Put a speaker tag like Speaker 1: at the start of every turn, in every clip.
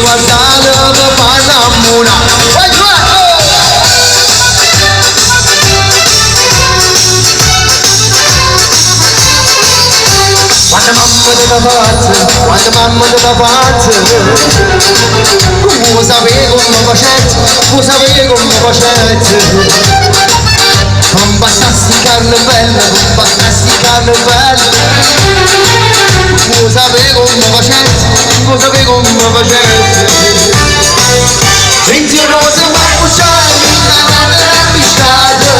Speaker 1: guardare che fanno una. Quando mamma te la faccia, tu sapevi come facessi, tu sapevi come facessi. Non bastassi carne bella, non bastassi carne bella. Tu sapevi come facessi, tu sapevi come facessi. Insieme a te ma pushare, la pisciata.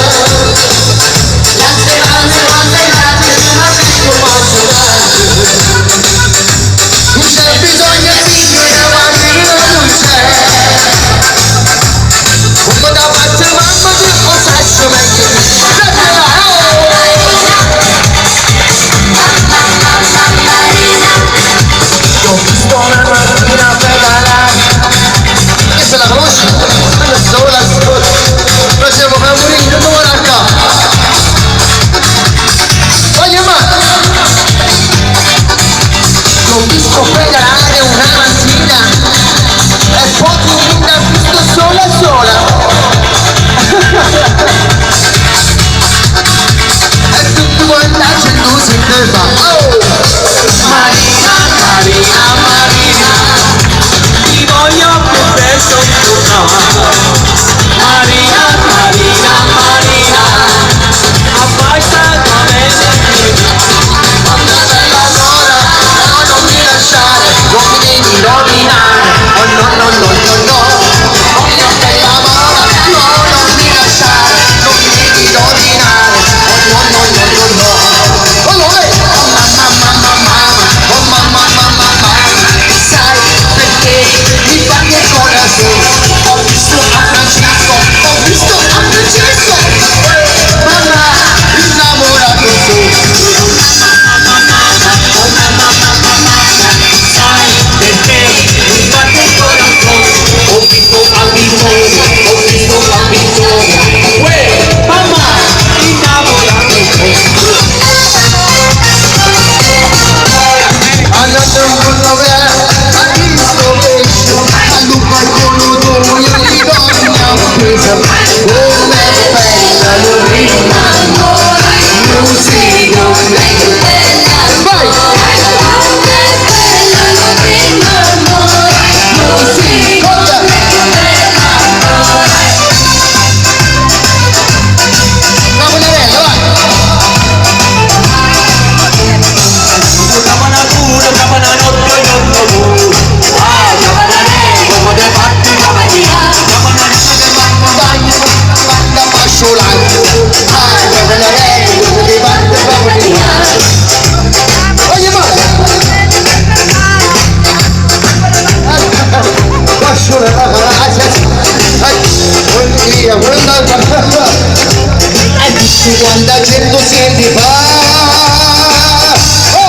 Speaker 1: La conosci? Sola, noi siamo favoriti, non vuole acá. Oye ma, l'ho visto pedalare una mattina e poi mi ha visto sola. E tutti quanti la gente si ferma. Oh! Marina, ti voglio più sotto. Marina, abbassa come quando sei allora, no, non mi lasciare, non mi devi rovinare, oh no, quando sei allora, no, non mi lasciare, non mi devi rovinare, oh no, sai perché mi fanno il corazon, ho visto a Francesco, mamma, innamorato tu. Sai perché mi fanno il corazon, ho visto a Vittoria, uè, mamma, innamorato tu. Andando con la vera, ha visto pesce, a lupa con l'odore, io gli do una presa, come bella l'orina, musica, vai! Quando accendo senti fa oh